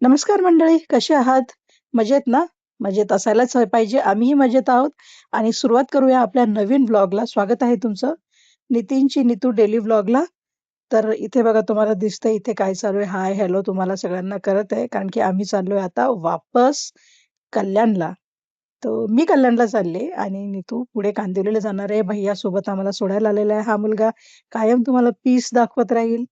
नमस्कार मंडळी, कसे आहात? मजेत ना? मजेत असायलाच पाहिजे. आम्हीही मजेत आहोत आणि सुरुवात करूया आपल्या नवीन ब्लॉगला. स्वागत आहे तुमचं नितीनची नीतू डेली ब्लॉगला. तर इथे बघा तुम्हाला दिसतंय इथे काय चालू आहे. हाय, हॅलो तुम्हाला सगळ्यांना करत आहे. कारण की आम्ही चाललोय आता वापस कल्याणला. तर मी कल्याणला चालले आणि नीतू पुढे कांदिवलीला जाणार आहे. भैय्यासोबत आम्हाला सोडायला आलेला आहे. हा मुलगा कायम तुम्हाला पीस दाखवत राहील.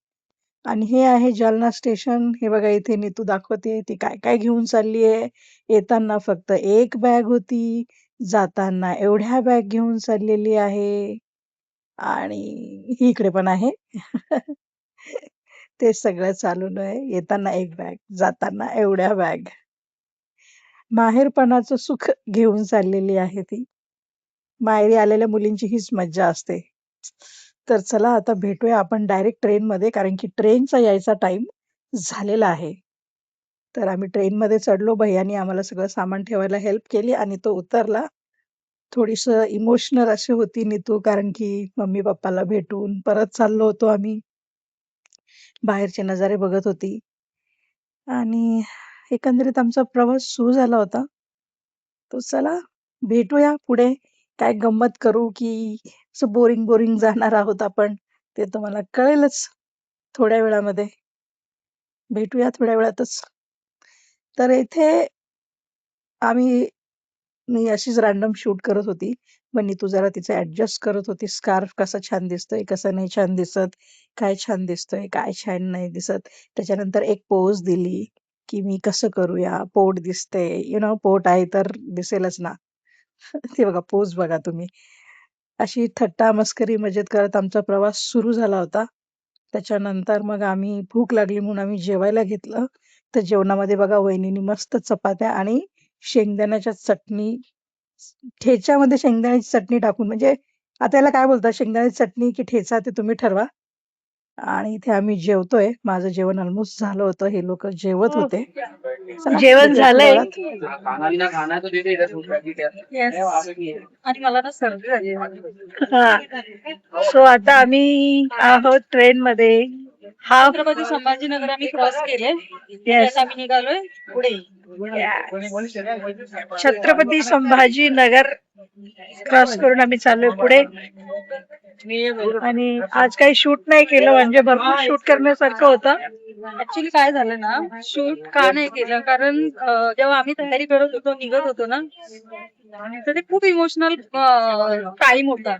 आणि हे आहे जालना स्टेशन. हे बघा इथे नीतू दाखवते ती काय-काय घेऊन चालली आहे. येताना फक्त एक बॅग होती, जाताना एवढ्या बॅग घेऊन चाललेली आहे आणि ही इकडे पण आहे. ते सगळं चालू आहे. येताना एक बॅग, जाताना एवढ्या बॅग. माहेरपणाचं सुख घेऊन चाललेली आहे ती. माहेरी आलेल्या मुलींची हीच मज्जा असते. तर चला आता भेटूया आपण डायरेक्ट ट्रेनमध्ये कारण की ट्रेनचा यायचा टाईम झालेला आहे. तर आम्ही ट्रेनमध्ये चढलो. भैय्यानी आम्हाला सगळं सामान ठेवायला हेल्प केली आणि तो उतरला. थोडीसं इमोशनल अशी होती नीतू कारण की मम्मी-पप्पाला भेटून परत चाललो होतो आम्ही. बाहेरचे नजारे बघत होती आणि एकंदरीत आमचा प्रवास सुरू झाला होता. तर चला भेटूया पुढे. काय गंमत करू की असं बोरिंग जाणार आहोत आपण, ते तुम्हाला कळेलच थोड्या वेळामध्ये. भेटूया थोड्या वेळातच. तर इथे आम्ही मी अशीच रँडम शूट करत होती. मग नीतू जरा तिचं ॲडजस्ट करत होती. स्कार्फ कसा छान दिसतोय, कसं नाही छान दिसत, काय छान दिसतोय, काय छान नाही दिसत. त्याच्यानंतर एक पोज दिली, की मी कसं करूया, पोट दिसतंय, पोट आहे तर दिसेलच ना. ते बघा पोज बघा तुम्ही. अशी थट्टा मस्करी मजेत करत आमचा प्रवास सुरू झाला होता. त्याच्यानंतर मग आम्ही भूक लागली म्हणून आम्ही जेवायला घेतलं. तर जेवणामध्ये बघा वहिनींनी मस्त चपात्या आणि शेंगदाण्याच्या चटणी, ठेच्यामध्ये शेंगदाण्याची चटणी टाकून म्हणजे आता याला काय बोलतात शेंगदाण्याची चटणी की ठेचा ते तुम्ही ठरवा. आणि इथे आम्ही जेवतोय. माझं जेवण ऑलमोस्ट झालं होतं. हे लोकं जेवत होते. चला जेवण भेटूया थोड्या झालंय. वेळात. येस. आणि मला ना सर्दी झाली हा. सो आता आम्ही आहोत ट्रेन मध्ये. हा छत्रपती संभाजीनगर आम्ही क्रॉस केले. येस. आता आम्ही निघालोय पुढे. छत्रपती संभाजीनगर क्रॉस करून आम्ही चाललोय पुढे. आणि आज काही शूट नाही केलं म्हणजे भरपूर शूट करण्यासारखं होतं. ऍक्च्युली काय झालं ना, शूट का नाही केलं कारण जेव्हा आम्ही तयारी करत होतो निघत होतो ना, तर ते खूप इमोशनल टाइम होता.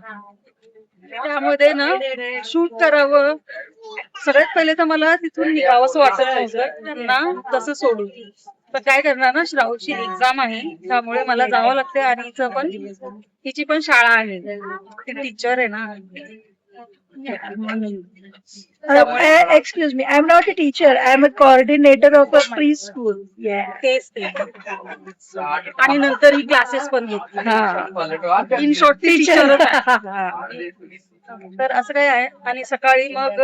त्यामध्ये ना शूट करावं. सगळ्यात पहिले तर मला तिथून निघावंसं वाटत नव्हतं त्यांना तसं सोडून. पण काय करणार ना, श्रावणची एक्झाम आहे त्यामुळे मला जावं लागते आणि हिची पण शाळा आहे. ती टीचर आहे ना. त्यामुळे Excuse me, I'm not a teacher. I'm a coordinator of a preschool. Yeah. तेच ते. आणि नंतर ही क्लासेस पण घेतली. इन शॉर्ट ती टीचरच आहे. तर असं काय आहे आणि सकाळी मग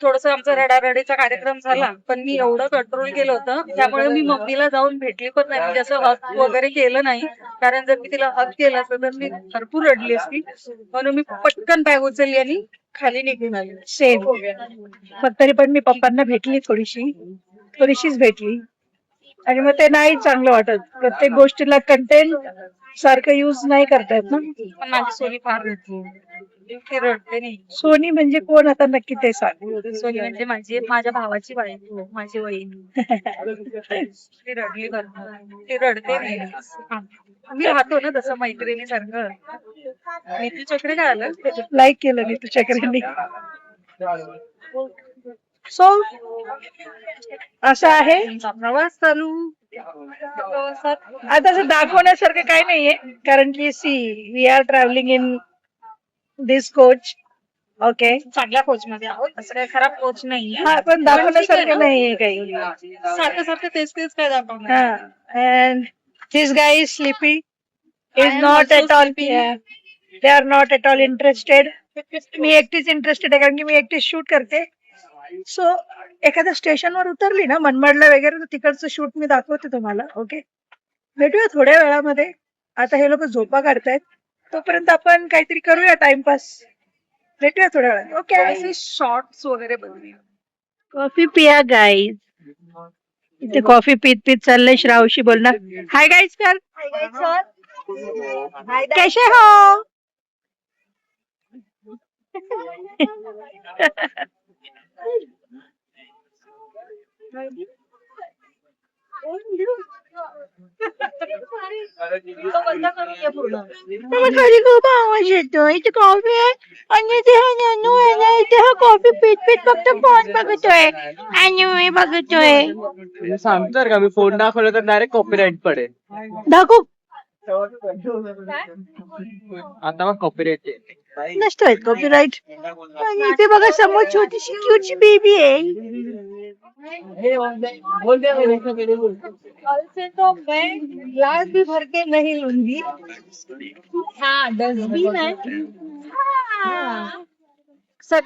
थोडस आमचा रडारडीचा कार्यक्रम झाला पण मी एवढं कंट्रोल केलं होतं त्यामुळे मी मम्मीला जाऊन भेटली पण नाही म्हणजे असं हक वगैरे केलं नाही कारण जर मी तिला हक केलं असतं तर मी भरपूर रडली असती म्हणून मी पटकन बॅग उचलली आणि खाली निघून आली. सेम. पण तरी पण मी पप्पांना भेटली थोडीशीच भेटली. आणि मग ते नाही चांगलं वाटत. प्रत्येक गोष्टीला कंटेंट सारखं युज नाही करता येत ना. पण माझी सोनी फार रडते. ती रडते नाही. सोनी म्हणजे कोण आता नक्की ते सांग. सोनी म्हणजे माझ्या भावाची बायको माझी वहीण. ती रडली करते. ती रडते नाही. मी राहतो ना तसं मैत्रिणीसारखं. मी तुझ्याकडे काय आलं लाईक केलं मी तुझ्याकडे. सो असं आहे प्रवास चालू. आता असं दाखवण्यासारखं काही नाहीये कारण की see we are travelling in this coach. Okay. चांगल्या कोच मध्ये आहोत असं काही खराब कोच नाहीये. हा पण दाखवण्यासारखं नाहीये काही. सारखं तेच काय हा. दाखवणार. And this guy is sleepy. I Is am not also at all. sleepy. Yeah. They are not at all interested. मी एकटीच इंटरेस्टेड आहे कारण की मी एकटीच शूट करते. सो एखाद्या स्टेशनवर उतरली ना मनमाडला वगैरे तर तिकडचं शूट मी दाखवते तुम्हाला. ओके. भेटूया थोड्या वेळामध्ये. आता हे लोक झोपा काढतायत तोपर्यंत आपण काहीतरी करूया टाइमपास. भेटूया थोड्या वेळात. ओके. शॉर्ट्स वगैरे बनवूया. कॉफी पिया गाईज. इथे कॉफी पीत पीत चाललंय श्रावशी बोलणार. हाय गाईज कर. कैसे हो? घरी खूप आवाज येतो. इथे कॉफी आहे आणि इथे हा नानू आहे ना, इथे हा कॉफी पीत पीत फक्त फोन बघतोय आणि मी बघतोय. सांगतो का मी फोन दाखवला तर डायरेक्ट कॉपीराइट पडेल. दाखव. आता मग कॉपीराइट नसतोय कॉपीराइट. आणि इथे बघा समोर छोटीशी क्यूटची बेबी आहे. कल से तो मैं ग्लास भी भर के नहीं लूंगी. हाँ डस्टबिन है.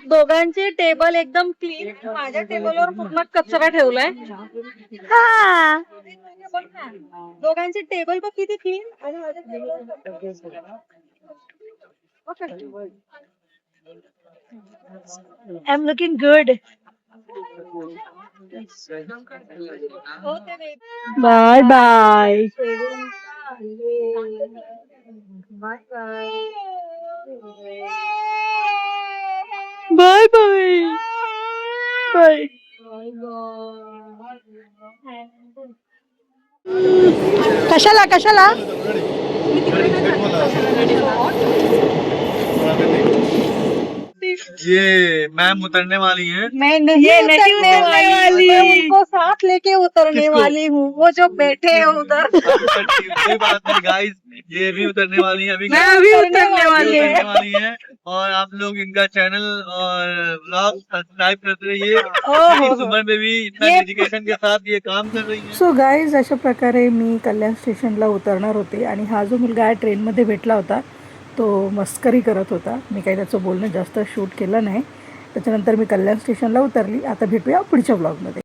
दोघांचे टेबल एकदम क्लीन. माझ्या टेबलवर पूर्ण कचरा ठेवलाय. हा बघ ना, दोघांचे टेबल बघ किती क्लीन आणि माझ्या table I am looking good. Bye bye. Bye bye bye. कशाला कशाला? ये मैम उतरने वाली है. मैं नहीं उतरने वाली. मैं उनको साथ लेके उतरने वाली हूँ. वो जो बैठे हैं उधर. कोई बात नहीं गाइस, ये भी उतरने वाली है. अभी मैं अभी उतरने वाली है. उतरने वाली है. और आप लोग इनका चैनल और ब्लॉग सब्सक्राइब करते रहिए. इस उम्र में भी इतना डेडिकेशन के साथ ये काम कर रही है. सो गाईज, अशा प्रकारे मी कल्याण स्टेशनला उतरणार होते आणि हा जो मुलगा आहे ट्रेनमध्ये भेटला होता तो मस्करी करत होता. मी काही त्याचं बोलणं जास्त शूट केलं नाही. त्याच्यानंतर मी कल्याण स्टेशनला उतरली. आता भेटूया पुढच्या ब्लॉगमध्ये.